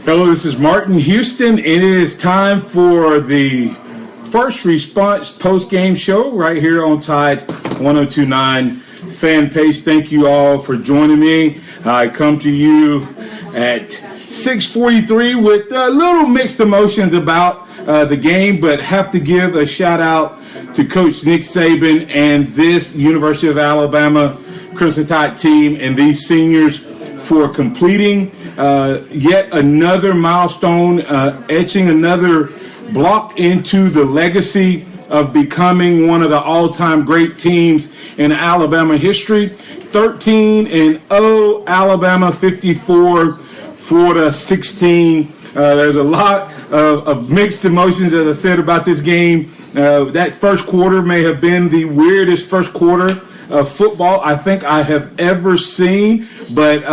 Hello, this is Martin Houston, and it is time for the First Response post-game show right here on Tide 102.9 fan page. Thank you all for joining me. I come to you at 6:43 with a little mixed emotions about the game, but have to give a shout out to Coach Nick Saban and this University of Alabama Crimson Tide team and these seniors for completing yet another milestone, etching another block into the legacy of becoming one of the all-time great teams in Alabama history. 13-0, Alabama 54, Florida 16. There's a lot of mixed emotions, as I said, about this game. That first quarter may have been the weirdest first quarter of football I think I have ever seen, but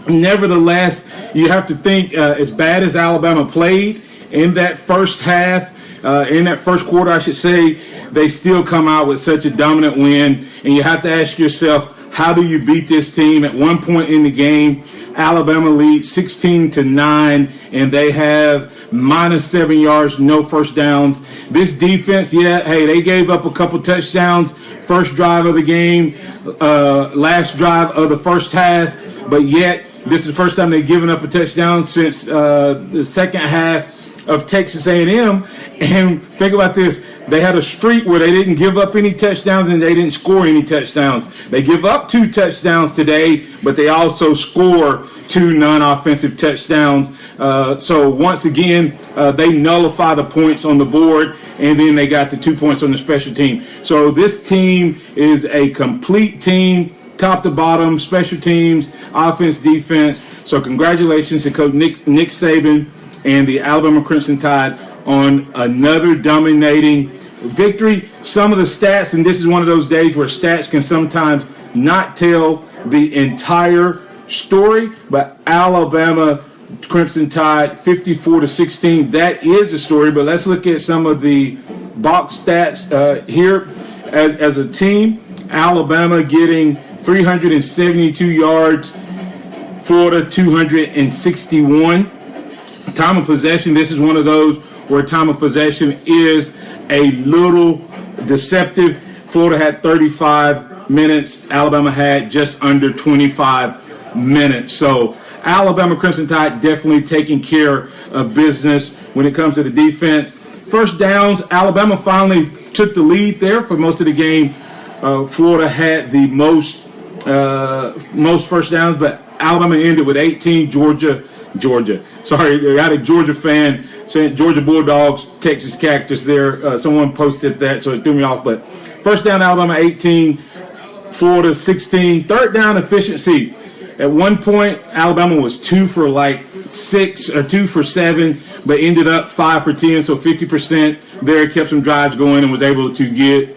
nevertheless, you have to think as bad as Alabama played in that first half, in that first quarter, I should say, they still come out with such a dominant win. And you have to ask yourself, how do you beat this team? At one point in the game, Alabama leads 16-9, and they have -7 yards, no first downs. This defense, they gave up a couple touchdowns first drive of the game, last drive of the first half, but yet this is the first time they've given up a touchdown since the second half of Texas A&M. And think about this. They had a streak where they didn't give up any touchdowns and they didn't score any touchdowns. They give up 2 touchdowns today, but they also score 2 non-offensive touchdowns. So once again, they nullify the points on the board, and then they got the 2 points on the special team. So this team is a complete team, top to bottom, special teams, offense, defense. So congratulations to Coach Nick Saban and the Alabama Crimson Tide on another dominating victory. Some of the stats, and this is one of those days where stats can sometimes not tell the entire story, but Alabama Crimson Tide 54-16, that is the story. But let's look at some of the box stats here. As a team, Alabama getting 372 yards, Florida 261. Time of possession, this is one of those where time of possession is a little deceptive. Florida had 35 minutes. Alabama had just under 25 minutes. So Alabama Crimson Tide definitely taking care of business when it comes to the defense. First downs, Alabama finally took the lead there for most of the game. Florida had the most first downs, but Alabama ended with 18. Georgia. Sorry, I got a Georgia fan saying Georgia Bulldogs, Texas Cactus there. Someone posted that, so it threw me off. But first down, Alabama 18, Florida 16. Third down efficiency. At one point, Alabama was 2 for 6 or 2 for 7, but ended up 5 for 10, so 50% there. Kept some drives going and was able to get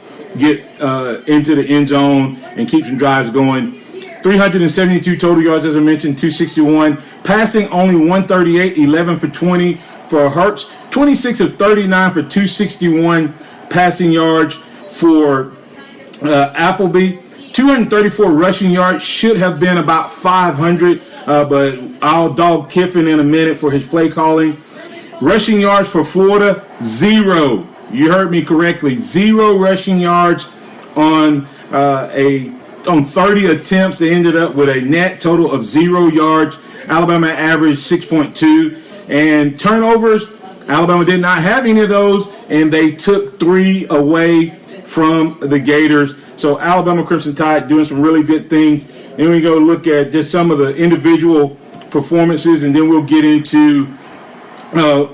into the end zone and keep some drives going. 372 total yards, as I mentioned, 261. Passing only 138, 11 for 20 for Hurts. 26 of 39 for 261 passing yards for Appleby. 234 rushing yards, should have been about 500, but I'll dog Kiffin in a minute for his play calling. Rushing yards for Florida, 0. You heard me correctly. 0 rushing yards on 30 attempts. They ended up with a net total of 0 yards. Alabama averaged 6.2. And turnovers, Alabama did not have any of those, and they took 3 away from the Gators. So Alabama Crimson Tide doing some really good things. Then we go look at just some of the individual performances, and then we'll get into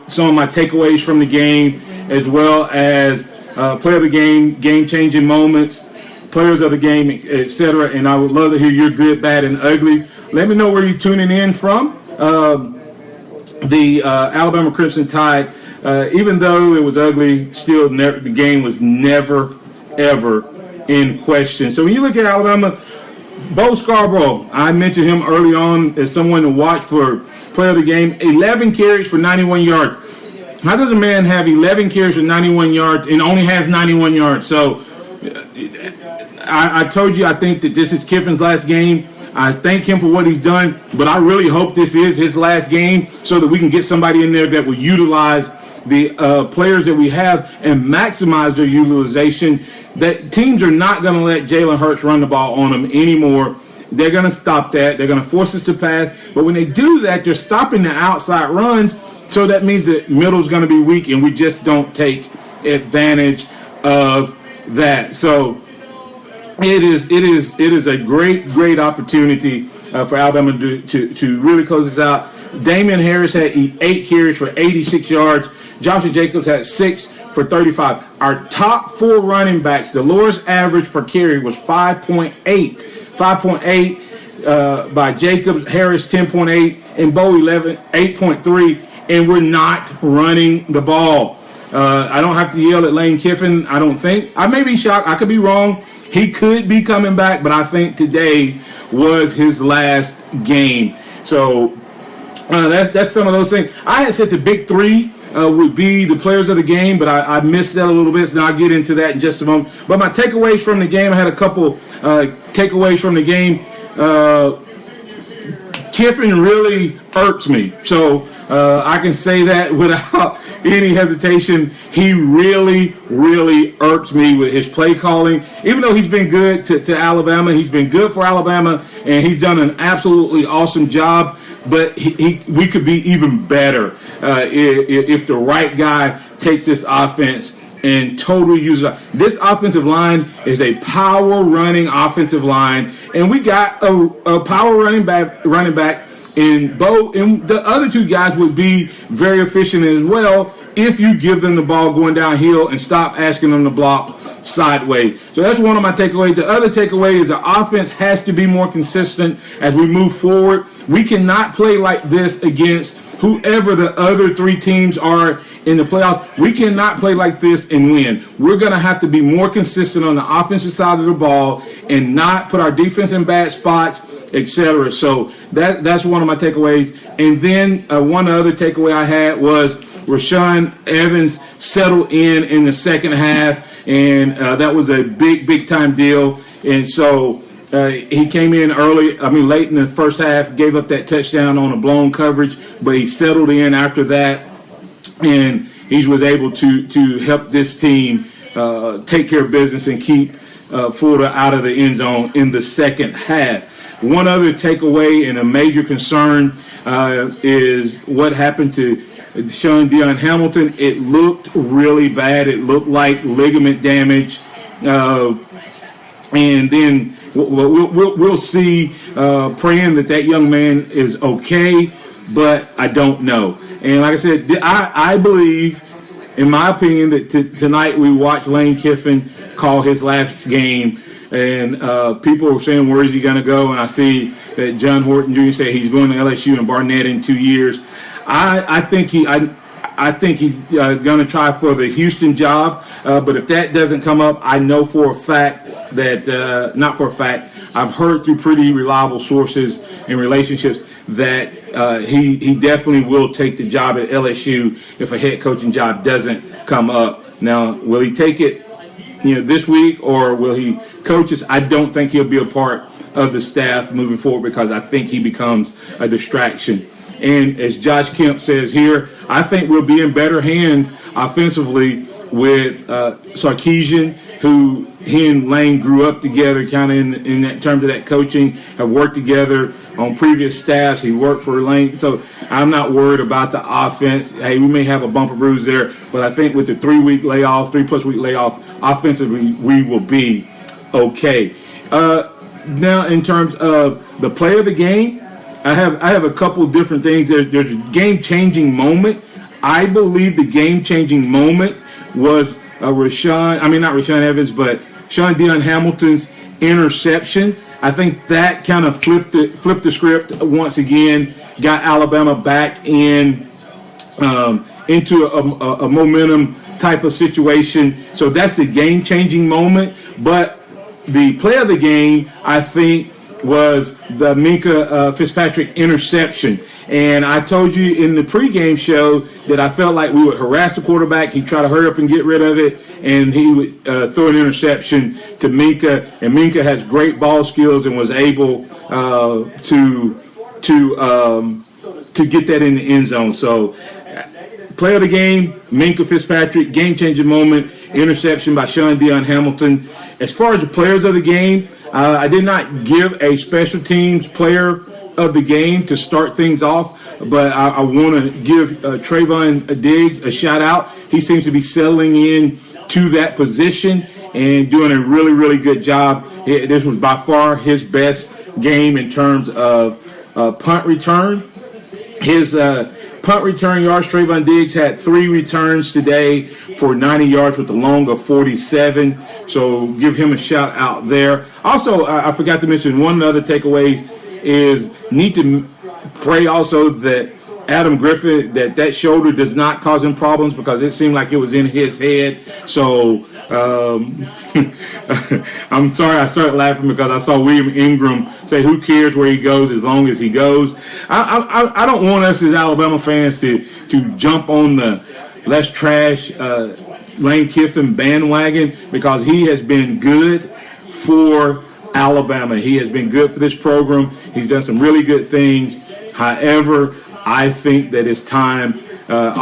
some of my takeaways from the game, as well as play of the game, game-changing moments, players of the game, etc. And I would love to hear your good, bad, and ugly. Let me know where you're tuning in from. The Alabama Crimson Tide, even though it was ugly, still the game was never, ever in question. So when you look at Alabama, Bo Scarborough, I mentioned him early on as someone to watch for player of the game. 11 carries for 91 yards. How does a man have 11 carries for 91 yards and only has 91 yards? So I told you I think that this is Kiffin's last game. I thank him for what he's done, but I really hope this is his last game so that we can get somebody in there that will utilize the players that we have and maximize their utilization. That teams are not going to let Jalen Hurts run the ball on them anymore. They're going to stop that. They're going to force us to pass. But when they do that, they're stopping the outside runs. So that means that middle's going to be weak, and we just don't take advantage of that. So it is a great opportunity for Alabama to really close this out. Damian Harris had 8 carries for 86 yards. Joshua Jacobs had 6 for 35. Our top 4 running backs, the lowest average per carry was 5.8. 5.8 by Jacobs, Harris 10.8, and Bo 8.3, and we're not running the ball. I don't have to yell at Lane Kiffin, I don't think. I may be shocked. I could be wrong. He could be coming back, but I think today was his last game. So that's some of those things. I had said the big 3 would be the players of the game, but I missed that a little bit, so now I'll get into that in just a moment. But my takeaways from the game, I had a couple takeaways from the game. Kiffin really irks me, so I can say that without any hesitation. He really irks me with his play calling. Even though he's been good to Alabama, he's been good for Alabama, and he's done an absolutely awesome job. But we could be even better if the right guy takes this offense and totally uses it. This offensive line is a power running offensive line, and we got a power running back in Bo, and the other 2 guys would be very efficient as well if you give them the ball going downhill and stop asking them to block sideways. So that's one of my takeaways. The other takeaway is the offense has to be more consistent as we move forward. We cannot play like this against whoever the other 3 teams are in the playoffs. We cannot play like this and win. We're going to have to be more consistent on the offensive side of the ball and not put our defense in bad spots, etc. So that's one of my takeaways. And then one other takeaway I had was Rashaan Evans settled in the second half, and that was a big time deal. And so he came in late in the first half, gave up that touchdown on a blown coverage, but he settled in after that, and he was able to help this team take care of business and keep Florida out of the end zone in the second half. One other takeaway and a major concern is what happened to Deion Hamilton. It looked really bad. It looked like ligament damage. And then we'll see, praying that young man is okay, but I don't know. And like I said, I believe, in my opinion, that tonight we watched Lane Kiffin call his last game. And people are saying, where is he going to go? And I see that John Horton Jr. said he's going to LSU and Barnett in 2 years. I think he's going to try for the Houston job. But if that doesn't come up, I know for a fact that, not for a fact, I've heard through pretty reliable sources and relationships that he definitely will take the job at LSU if a head coaching job doesn't come up. Now, will he take it, this week, or will he coach us? I don't think he'll be a part of the staff moving forward because I think he becomes a distraction. And as Josh Kemp says here, I think we'll be in better hands offensively with Sarkisian, who he and Lane grew up together kind of in that terms of that coaching, have worked together on previous staffs. He worked for Lane. So I'm not worried about the offense. Hey, we may have a bumper bruise there, but I think with the 3+ week layoff, offensively, we will be okay. Now, in terms of the play of the game, I have a couple different things. There's a game-changing moment. I believe the game-changing moment was not Rashaan Evans, but Deion Hamilton's interception. I think that kind of flipped the script once again, got Alabama back into a momentum type of situation. So that's the game-changing moment. But the play of the game, I think, was the Minka Fitzpatrick interception. And I told you in the pregame show that I felt like we would harass the quarterback. He'd try to hurry up and get rid of it, and he would throw an interception to Minka. And Minka has great ball skills and was able to get that in the end zone. So, play of the game, Minka Fitzpatrick, game-changing moment, interception by Sean Dion Hamilton. As far as the players of the game, I did not give a special teams player of the game to start things off, but I want to give Trayvon Diggs a shout-out. He seems to be settling in to that position and doing a really, really good job. This was by far his best game in terms of punt return. His punt return yards, Trayvon Diggs had 3 returns today for 90 yards with a long of 47. So give him a shout out there. Also, I forgot to mention one of the other takeaways is need to pray also that Adam Griffith, that shoulder does not cause him problems, because it seemed like it was in his head. So I'm sorry I started laughing because I saw William Ingram say, who cares where he goes as long as he goes. I don't want us as Alabama fans to jump on the let's trash Lane Kiffin bandwagon, because he has been good for Alabama. He has been good for this program. He's done some really good things. However, I think that it's time. Not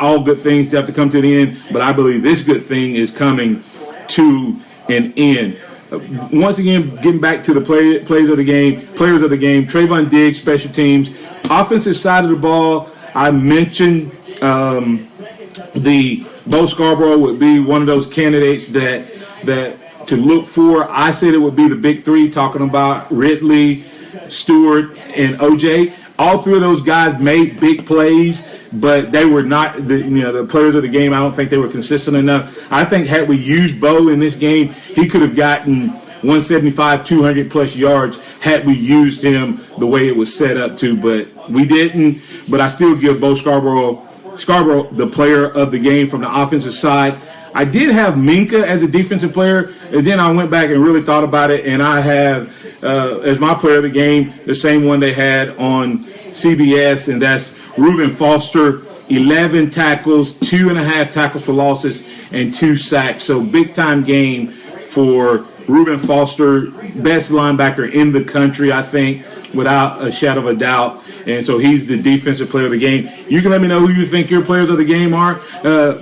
all good things have to come to the end, but I believe this good thing is coming to an end. Once again, getting back to the players of the game, Trayvon Diggs, special teams, offensive side of the ball. I mentioned the Bo Scarborough would be one of those candidates that to look for. I said it would be the big 3, talking about Ridley, Stewart, and OJ. All 3 of those guys made big plays, but they were not the players of the game. I don't think they were consistent enough. I think had we used Bo in this game, he could have gotten 175, 200 plus yards had we used him the way it was set up to, but we didn't. But I still give Bo Scarborough the player of the game from the offensive side. I did have Minka as a defensive player, and then I went back and really thought about it, and I have as my player of the game the same one they had on CBS, and that's Reuben Foster. 11 tackles, 2.5 tackles for losses, and 2 sacks. So big-time game for Reuben Foster, best linebacker in the country, I think, without a shadow of a doubt. And so he's the defensive player of the game. You can let me know who you think your players of the game are.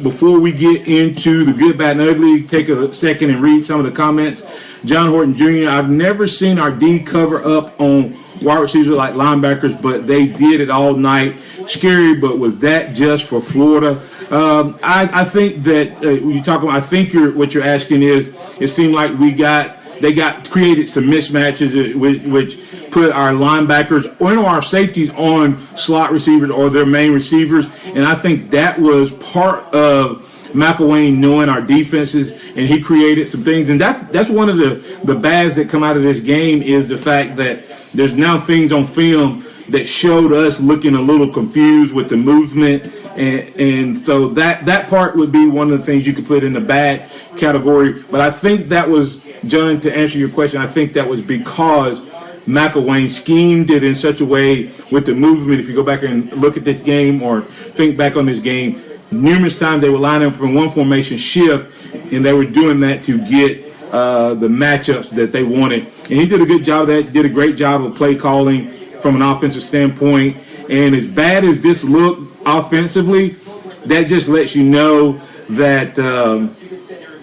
Before we get into the good, bad, and ugly, take a second and read some of the comments. John Horton Jr., I've never seen our D cover up on wide receivers like linebackers, but they did it all night. Scary, but was that just for Florida? I think that when you talk about, I think what you're asking is, it seemed like they created some mismatches, which put our linebackers or our safeties on slot receivers or their main receivers, and I think that was part of McElwain knowing our defenses, and he created some things. And that's one of the bads that come out of this game, is the fact that there's now things on film that showed us looking a little confused with the movement, and so that part would be one of the things you could put in the bad category. But I think that was, John, to answer your question, I think that was because McElwain schemed it in such a way with the movement. If you go back and look at this game or think back on this game, numerous times they would line up in one formation shift, and they were doing that to get the matchups that they wanted. And he did a good job of that, did a great job of play calling from an offensive standpoint. And as bad as this looked offensively, that just lets you know that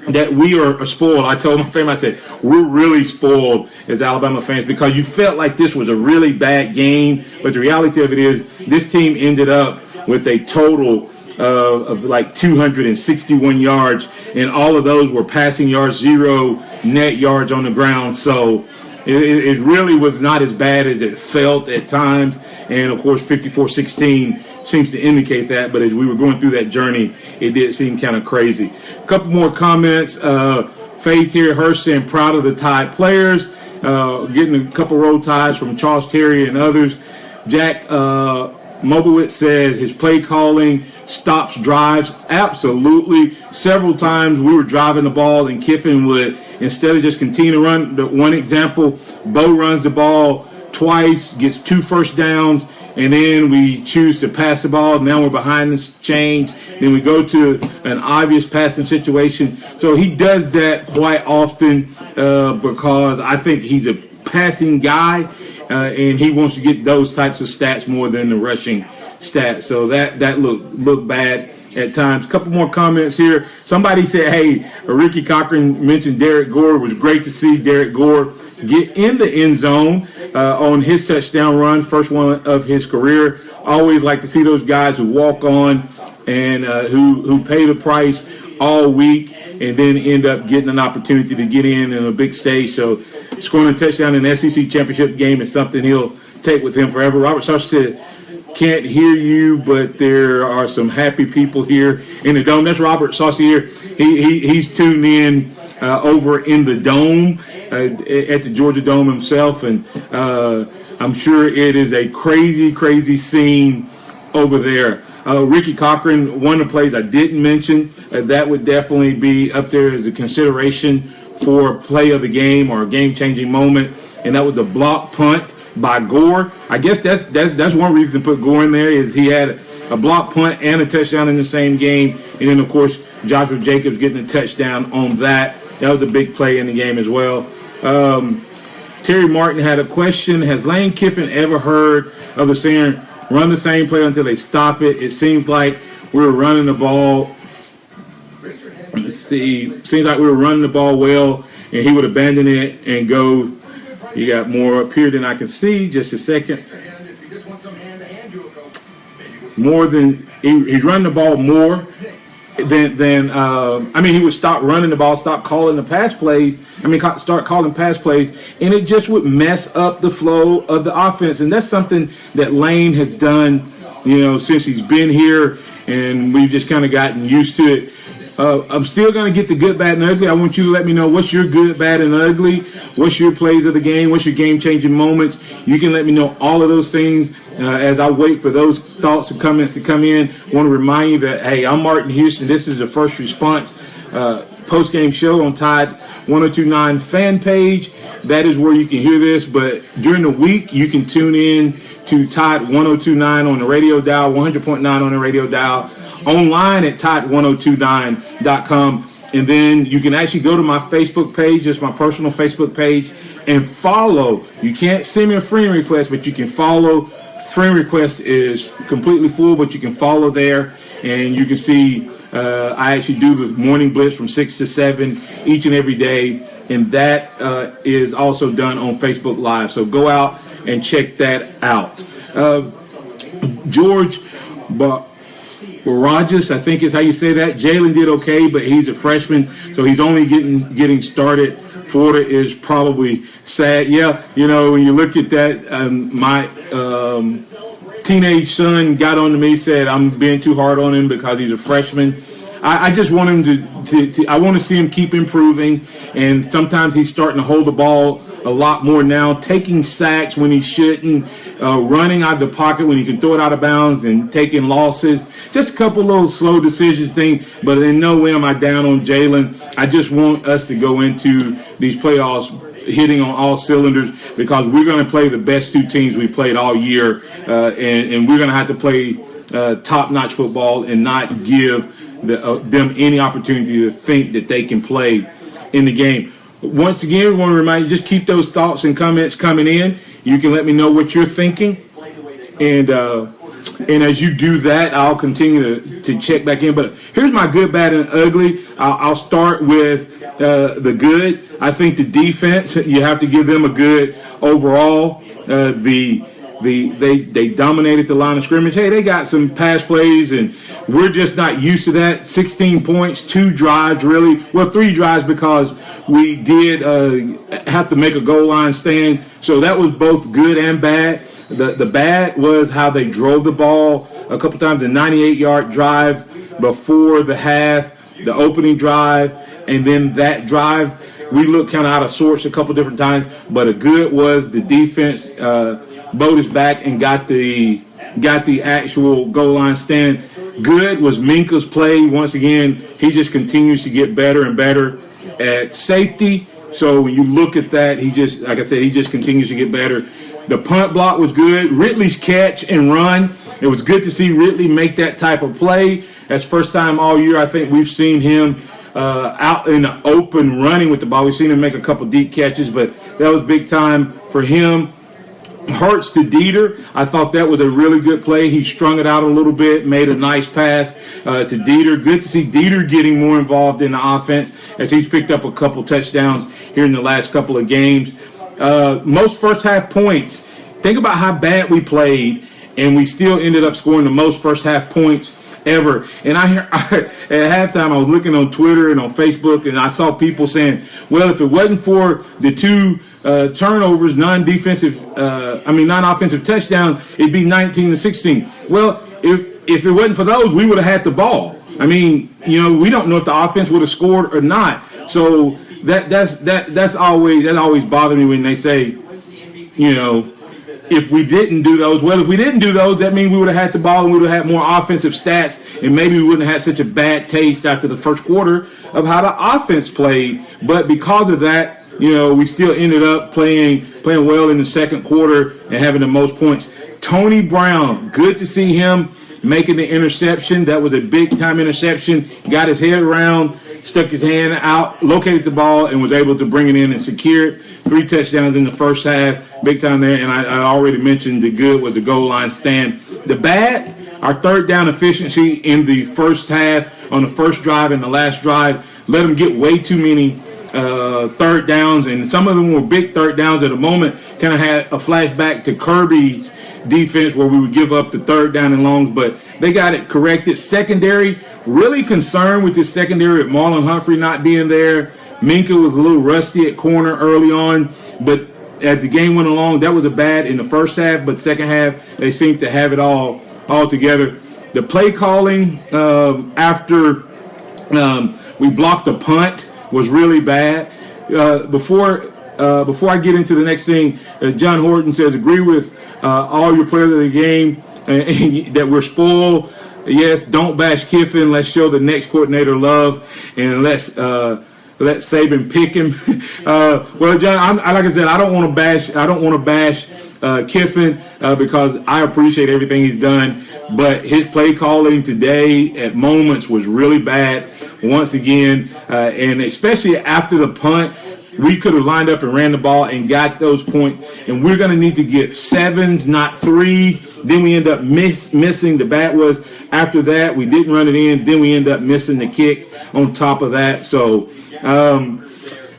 that we are spoiled. I told my family, I said, we're really spoiled as Alabama fans, because you felt like this was a really bad game. But the reality of it is, this team ended up with a total of like 261 yards, and all of those were passing yards, 0 net yards on the ground. So it really was not as bad as it felt at times. And, of course, 54-16 seems to indicate that. But as we were going through that journey, it did seem kind of crazy. A couple more comments. Faye Terry Hurst saying proud of the Tide players. Getting a couple roll ties from Charles Terry and others. Jack Mobowitz says his play calling stops drives. Absolutely. Several times we were driving the ball and Kiffin would instead of just continue to run. The one example, Bo runs the ball twice, gets 2 first downs, and then we choose to pass the ball. Now we're behind the change. Then we go to an obvious passing situation. So he does that quite often because I think he's a passing guy, and he wants to get those types of stats more than the rushing stats. So that looked bad at times. A couple more comments here. Somebody said, hey, Ricky Cochran mentioned Derek Gore. It was great to see Derek Gore get in the end zone on his touchdown run, first one of his career. Always like to see those guys who walk on and who pay the price all week and then end up getting an opportunity to get in a big stage. So scoring a touchdown in the SEC championship game is something he'll take with him forever. Robert Sarge said, can't hear you, but there are some happy people here in the dome. That's Robert Saucier. He's tuned in over in the dome at the Georgia Dome himself, and I'm sure it is a crazy, crazy scene over there. Ricky Cochran, one of the plays I didn't mention, that would definitely be up there as a consideration for play of the game or a game-changing moment, and that was the block punt by Gore. I guess that's one reason to put Gore in there, is he had a block punt and a touchdown in the same game, and then of course Joshua Jacobs getting a touchdown on that. That was a big play in the game as well. Terry Martin had a question. Has Lane Kiffin ever heard of the saying, run the same play until they stop it? It seems like we were running the ball. Let's see. Seems like we were running the ball well, and he would abandon it and go. You got more up here than I can see. Just a second. More than he's running the ball more than he would stop running the ball, stop calling the pass plays. Start calling pass plays, and it just would mess up the flow of the offense. And that's something that Lane has done, since he's been here, and we've just kind of gotten used to it. I'm still going to get the good, bad, and ugly. I want you to let me know what's your good, bad, and ugly. What's your plays of the game? What's your game-changing moments? You can let me know all of those things as I wait for those thoughts and comments to come in. I want to remind you that, hey, I'm Martin Houston. This is the First Response post-game show on Tide 1029 fan page. That is where you can hear this. But during the week, you can tune in to Tide 1029 on the radio dial, 100.9 on the radio dial, online at tide1029.com. And then you can actually go to my Facebook page, just my personal Facebook page, and follow. You can't send me a friend request, but you can follow. Friend request is completely full, but you can follow there, and you can see I actually do the morning blitz from 6 to 7 each and every day, and that is also done on Facebook Live. So go out and check that out. George Barajas, I think is how you say that. Jalen did okay, but he's a freshman, so he's only getting started. Florida is probably sad. Yeah, when you look at that, my teenage son got on to me, said I'm being too hard on him because he's a freshman. I just want him to I want to see him keep improving, and sometimes he's starting to hold the ball a lot more now, taking sacks when he shouldn't, running out of the pocket when he can throw it out of bounds, and taking losses. Just a couple little slow decisions thing, but in no way am I down on Jalen. I just want us to go into these playoffs hitting on all cylinders, because we're going to play the best two teams we played all year, and we're going to have to play top-notch football and not give them any opportunity to think that they can play in the game. Once again, we want to remind you, just keep those thoughts and comments coming in. You can let me know what you're thinking, and as you do that, I'll continue to check back in. But here's my good, bad, and ugly. I'll start with the good. I think the defense, you have to give them a good overall. They dominated the line of scrimmage. Hey, they got some pass plays, and we're just not used to that. 16 points, 2 drives, really. Well, 3 drives, because we did have to make a goal line stand. So that was both good and bad. The bad was how they drove the ball a couple times. The 98-yard drive before the half, the opening drive, and then that drive. We looked kind of out of sorts a couple different times. But a good was the defense. Boat is back and got the actual goal line stand. good was Minka's play. Once again, he just continues to get better and better at safety. So when you look at that, he just, like I said, he just continues to get better. The punt block was good. Ridley's catch and run. It was good to see Ridley make that type of play. That's first time all year I think we've seen him out in the open running with the ball. We've seen him make a couple deep catches, but that was big time for him. Hurts to Dieter. I thought that was a really good play. He strung it out a little bit, made a nice pass to Dieter. Good to see Dieter getting more involved in the offense as he's picked up a couple touchdowns here in the last couple of games. Most first half points. Think about how bad we played, and we still ended up scoring the most first half points ever. And at halftime, I was looking on Twitter and on Facebook, and I saw people saying, well, if it wasn't for the two turnovers, non-offensive touchdown, it'd be 19-16. Well, if it wasn't for those, we would have had the ball. I mean, we don't know if the offense would have scored or not. So that's always bothered me when they say, if we didn't do those. Well, if we didn't do those, that means we would have had the ball and we would have had more offensive stats, and maybe we wouldn't have had such a bad taste after the first quarter of how the offense played. But because of that, we still ended up playing well in the second quarter and having the most points. Tony Brown, good to see him making the interception. That was a big-time interception. He got his head around, stuck his hand out, located the ball, and was able to bring it in and secure it. 3 touchdowns in the first half, big time there. And I already mentioned the good was the goal line stand. The bad, our third down efficiency in the first half on the first drive and the last drive, let them get way too many third downs, and some of them were big third downs. At the moment, kind of had a flashback to Kirby's defense where we would give up the third down and longs, but they got it corrected. Secondary, really concerned with this secondary with Marlon Humphrey not being there. Minka was a little rusty at corner early on, but as the game went along, that was a bad in the first half, but second half, they seemed to have it all together. The play calling after we blocked the punt was really bad. Before I get into the next thing, John Horton says, agree with all your players of the game and that we're spoiled. Yes, don't bash Kiffin. Let's show the next coordinator love, and let's let Saban pick him. Well, John, like I said, I don't want to bash Kiffin because I appreciate everything he's done, but his play calling today at moments was really bad. Once again, and especially after the punt, we could have lined up and ran the ball and got those points. And we're going to need to get 7s, not 3s. Then we end up missing. The bad was after that, we didn't run it in. Then we end up missing the kick on top of that. So,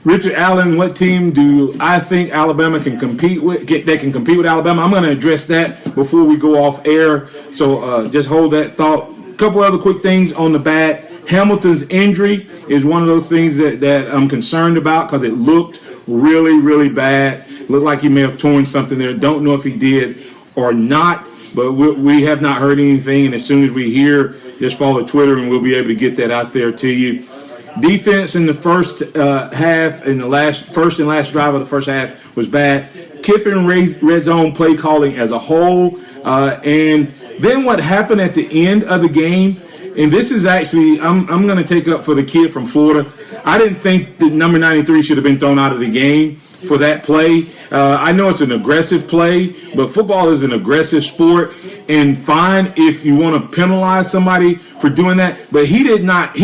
Richard Allen, what team do I think Alabama can compete with? That can compete with Alabama? I'm going to address that before we go off air. So just hold that thought. A couple other quick things on the bad. Hamilton's injury is one of those things that I'm concerned about because it looked really, really bad. Looked like he may have torn something there. Don't know if he did or not, but we have not heard anything. And as soon as we hear, just follow Twitter and we'll be able to get that out there to you. Defense in the first half and the first and last drive of the first half was bad. Kiffin red zone play calling as a whole. And then what happened at the end of the game, and this is actually, I'm going to take up for the kid from Florida. I didn't think that number 93 should have been thrown out of the game for that play. I know it's an aggressive play, but football is an aggressive sport, and fine if you want to penalize somebody for doing that. But he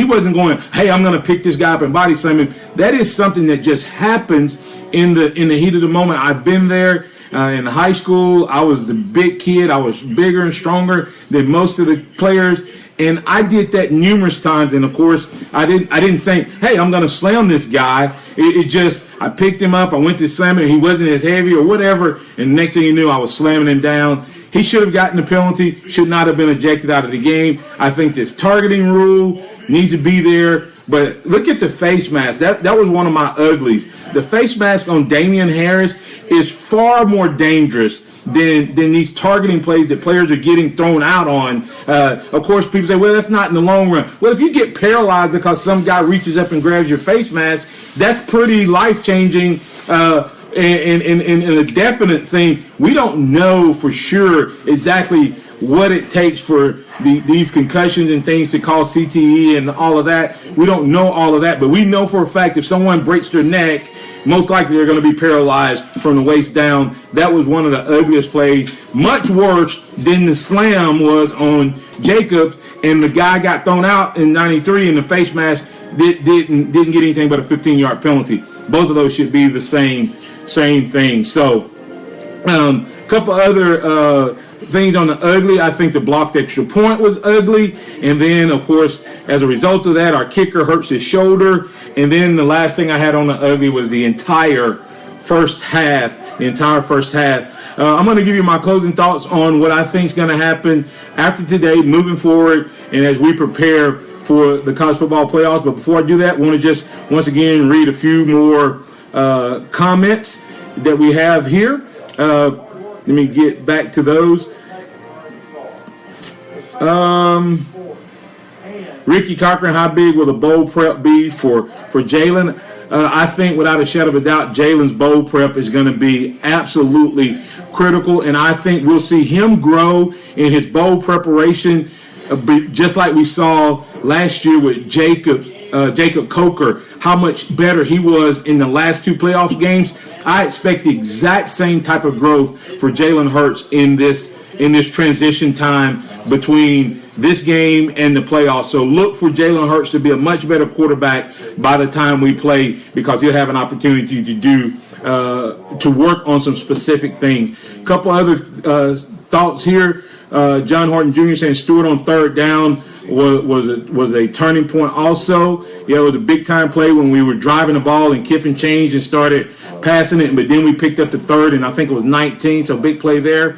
wasn't going, hey, I'm going to pick this guy up and body slam him. That is something that just happens in the heat of the moment. I've been there. In high school, I was the big kid. I was bigger and stronger than most of the players. And I did that numerous times. And, of course, I didn't think, hey, I'm going to slam this guy. It just, I picked him up. I went to slam him. He wasn't as heavy or whatever. And the next thing you knew, I was slamming him down. He should have gotten the penalty, should not have been ejected out of the game. I think this targeting rule needs to be there. But look at the face mask. That was one of my uglies. The face mask on Damian Harris is far more dangerous than these targeting plays that players are getting thrown out on. Of course, people say, well, that's not in the long run. Well, if you get paralyzed because some guy reaches up and grabs your face mask, that's pretty life-changing and a definite thing. We don't know for sure exactly what it takes for these concussions and things to cause CTE and all of that. We don't know all of that, but we know for a fact if someone breaks their neck, most likely they're going to be paralyzed from the waist down. That was one of the ugliest plays, much worse than the slam was on Jacobs, and the guy got thrown out in 93 and the face mask didn't get anything but a 15-yard penalty. Both of those should be the same thing. So a couple other things on the ugly. I think the blocked extra point was ugly, and then of course as a result of that our kicker hurts his shoulder. And then the last thing I had on the ugly was the entire first half. I'm going to give you my closing thoughts on what I think is going to happen after today, moving forward, and as we prepare for the college football playoffs. But before I do that, I want to just once again read a few more comments that we have here. Let me get back to those. Ricky Cochran, how big will the bowl prep be for Jalen? I think without a shadow of a doubt, Jalen's bowl prep is going to be absolutely critical, and I think we'll see him grow in his bowl preparation, just like we saw last year with Jacob Coker, how much better he was in the last two playoffs games. I expect the exact same type of growth for Jalen Hurts in this transition time between this game and the playoffs. So look for Jalen Hurts to be a much better quarterback by the time we play, because he'll have an opportunity to work on some specific things. A couple other thoughts here. John Horton Jr. saying Stewart on third down was a turning point also. Yeah, it was a big-time play when we were driving the ball and Kiffin changed and started passing it, but then we picked up the third, and I think it was 19, so big play there.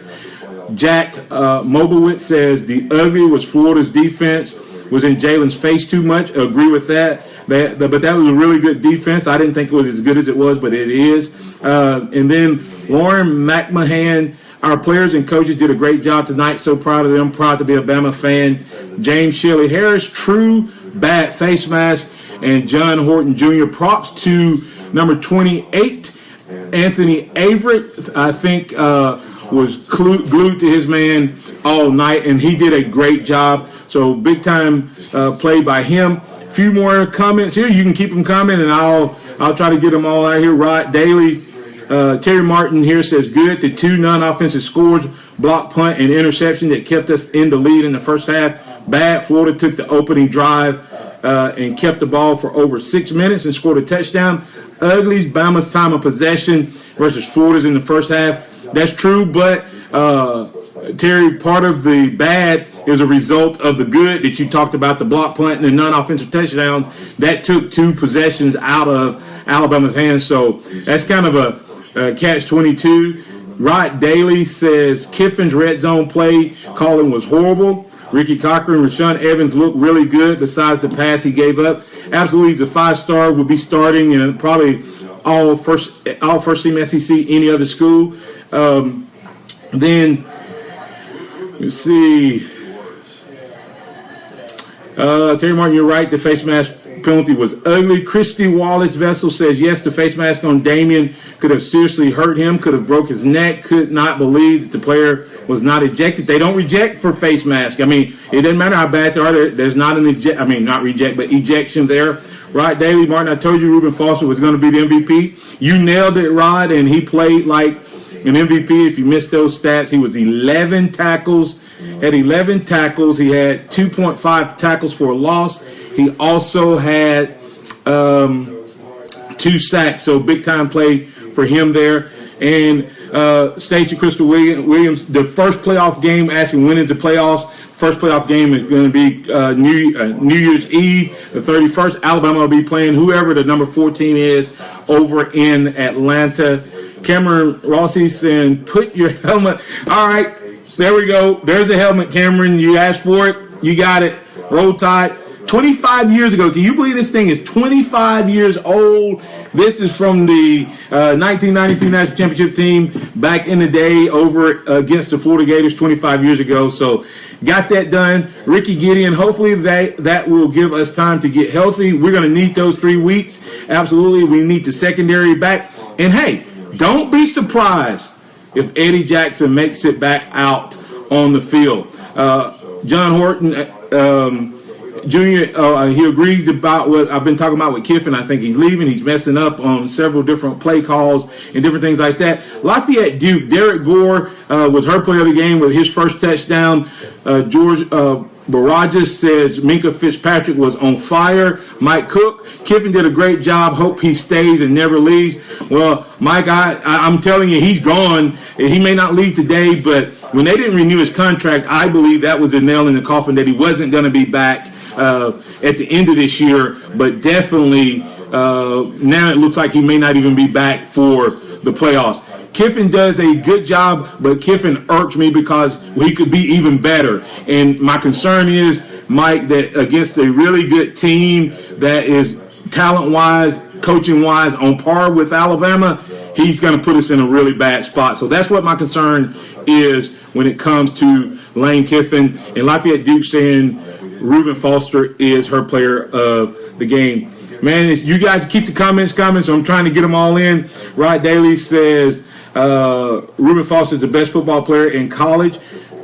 Jack Moblewitz says the ugly was Florida's defense was in Jalen's face too much. Agree with that. But that was a really good defense. I didn't think it was as good as it was, but it is. And then Lauren McMahon, our players and coaches did a great job tonight. So proud of them. Proud to be a Bama fan. James Shirley Harris, true bad face mask. And John Horton Jr. Props to number 28, Anthony Averett. I think was glued to his man all night, and he did a great job. So big time play by him. A few more comments here. You can keep them coming, and I'll try to get them all out here. Rod Daly, Terry Martin here says good. The two non-offensive scores, block, punt, and interception that kept us in the lead in the first half. Bad. Florida took the opening drive and kept the ball for over 6 minutes and scored a touchdown. Uglies, Bama's time of possession versus Florida's in the first half. That's true, but Terry, part of the bad is a result of the good that you talked about, the block, punt, and the non-offensive touchdowns. That took two possessions out of Alabama's hands, so that's kind of a catch-22. Rod Daly says Kiffin's red zone play calling was horrible. Ricky Cochran, Rashawn Evans looked really good besides the pass he gave up. Absolutely, the five-star will be starting in probably all first team SEC, any other school. Then you see Terry Martin, you're right, the face mask penalty was ugly. Christy Wallace Vessel says yes, the face mask on Damian could have seriously hurt him, could have broke his neck. Could not believe that the player was not ejected. They don't reject for face mask. I mean, it doesn't matter how bad they are. There's not an ejection there. Rod Daly, Martin, I told you Reuben Foster was going to be the MVP. You nailed it, Rod, and he played like an MVP. If you missed those stats, he was 11 tackles. Had 11 tackles. He had 2.5 tackles for a loss. He also had 2 sacks. So big time play for him there. And Stacey Crystal Williams, the first playoff game, asking when is the playoffs. First playoff game is going to be New Year's Eve, the 31st. Alabama will be playing whoever the number 4 team is over in Atlanta. Cameron Rossi saying, put your helmet. All right, there we go. There's the helmet, Cameron. You asked for it. You got it. Roll Tide. 25 years ago. Can you believe this thing is 25 years old? This is from the 1992 National Championship team back in the day over against the Florida Gators 25 years ago. So got that done. Ricky Gideon, hopefully that will give us time to get healthy. We're going to need those 3 weeks. Absolutely. We need the secondary back. And, hey, don't be surprised if Eddie Jackson makes it back out on the field. John Horton Jr., he agrees about what I've been talking about with Kiffin. I think he's leaving. He's messing up on several different play calls and different things like that. Lafayette Duke, Derek Gore was her player of the game with his first touchdown. George Barajas says Minka Fitzpatrick was on fire. Mike Cook, Kiffin did a great job. Hope he stays and never leaves. Well, Mike, I'm telling you, he's gone. He may not leave today, but when they didn't renew his contract, I believe that was a nail in the coffin that he wasn't going to be back at the end of this year. But definitely now it looks like he may not even be back for the playoffs. Kiffin does a good job, but Kiffin irks me because he could be even better. And my concern is, Mike, that against a really good team that is talent-wise, coaching-wise on par with Alabama, he's going to put us in a really bad spot. So that's what my concern is when it comes to Lane Kiffin. And Lafayette Duke saying Reuben Foster is her player of the game. Man, you guys keep the comments coming, so I'm trying to get them all in. Rod Daly says Reuben Foster is the best football player in college.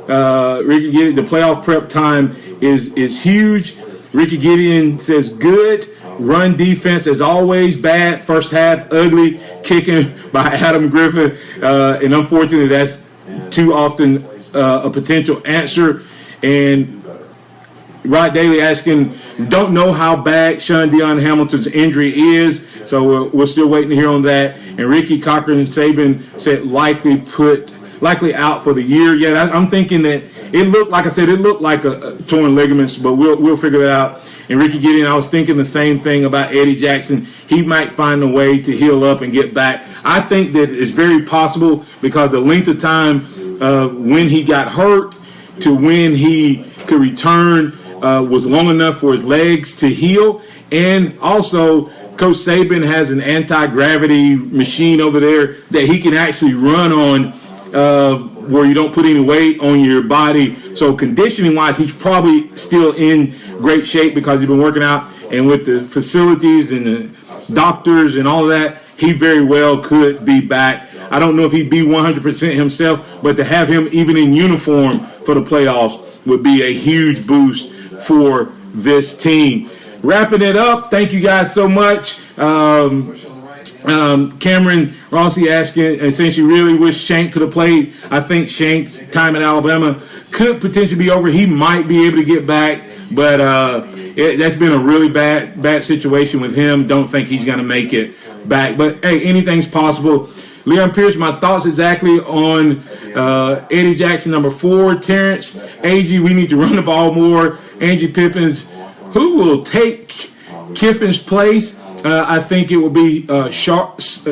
Ricky Gideon, the playoff prep time is huge. Ricky Gideon says good. Run defense as always bad. First half ugly. Kicking by Adam Griffin. And unfortunately, that's too often a potential answer. And Rod Daly asking, don't know how bad Sean Deion Hamilton's injury is, so we're still waiting to hear on that. And Ricky Cochran Saban said likely out for the year. Yeah, I'm thinking that it looked like a torn ligaments, but we'll figure it out. And Ricky Gideon, I was thinking the same thing about Eddie Jackson. He might find a way to heal up and get back. I think that it's very possible because the length of time when he got hurt to when he could return was long enough for his legs to heal. And also, Coach Saban has an anti-gravity machine over there that he can actually run on where you don't put any weight on your body. So conditioning-wise, he's probably still in great shape because he's been working out. And with the facilities and the doctors and all of that, he very well could be back. I don't know if he'd be 100% himself, but to have him even in uniform for the playoffs would be a huge boost for this team. Wrapping it up, thank you guys so much. Cameron Rossi asking, and saying she really wish Shank could have played. I think Shank's time at Alabama could potentially be over. He might be able to get back, but that's been a really bad situation with him. Don't think he's going to make it back. But, hey, anything's possible. Leon Pierce, my thoughts exactly on Eddie Jackson, number 4. Terrence Agee, we need to run the ball more. Angie Pippins, who will take Kiffin's place? I think it will be Sarkisian,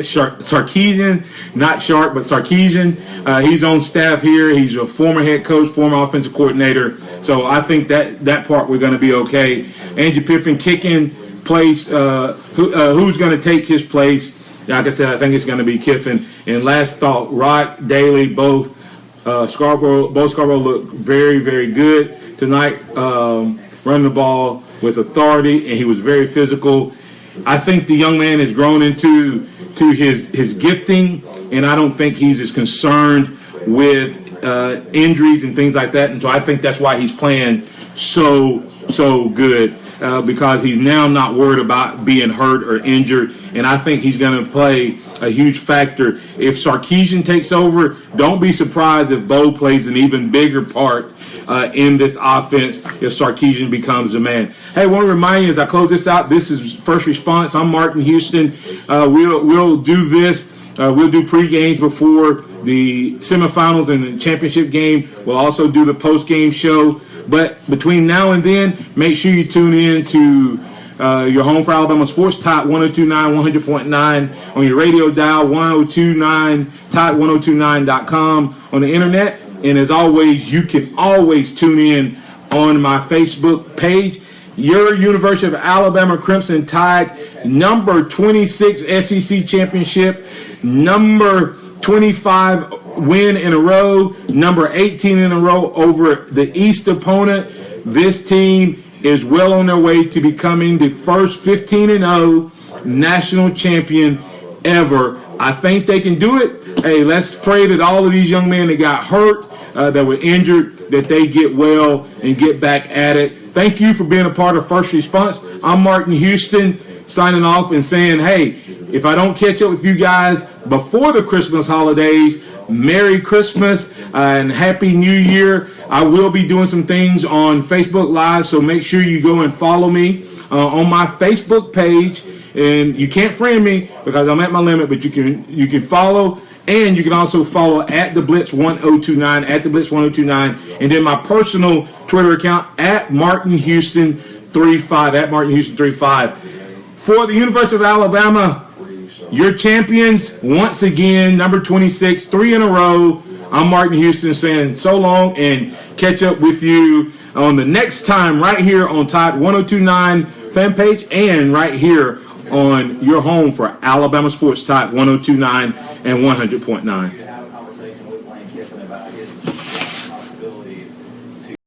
not Shark, but Sarkisian. He's on staff here. He's a former head coach, former offensive coordinator. So I think that part we're going to be okay. Angie Pippin kicking place. Who's going to take his place? Like I said, I think it's going to be Kiffin. And last thought, Rod Daly, both Scarborough looked very, very good tonight, running the ball with authority, and he was very physical. I think the young man has grown into his gifting, and I don't think he's as concerned with injuries and things like that. And so I think that's why he's playing so good. Because he's now not worried about being hurt or injured, and I think he's going to play a huge factor. If Sarkisian takes over, don't be surprised if Bo plays an even bigger part in this offense if Sarkisian becomes the man. Hey, I want to remind you as I close this out, this is First Response. I'm Martin Houston. We'll do this. We'll do pre-games before the semifinals and the championship game. We'll also do the post-game show. But between now and then, make sure you tune in to your home for Alabama Sports, Top 102.9, 100.9 on your radio dial, 1029, Top1029.com on the internet. And as always, you can always tune in on my Facebook page. Your University of Alabama Crimson Tide, number 26 SEC championship, number 25 win in a row, number 18 in a row over the East opponent. This team is well on their way to becoming the first 15-0 national champion ever. I think they can do it. Hey, let's pray that all of these young men that got hurt, that were injured, that they get well and get back at it. Thank you for being a part of First Response. I'm Martin Houston, signing off and saying, hey, if I don't catch up with you guys before the Christmas holidays, Merry Christmas and Happy New Year. I will be doing some things on Facebook Live, so make sure you go and follow me on my Facebook page. And you can't friend me because I'm at my limit, but you can follow. And you can also follow at the Blitz 1029, at the Blitz 1029, and then my personal Twitter account at Martin Houston 35, at Martin Houston 35. For the University of Alabama, your champions once again, number 26, 3 in a row. I'm Martin Houston saying so long, and catch up with you on the next time right here on Tide 1029 fan page and right here on your home for Alabama Sports Tide 1029 and 100.9.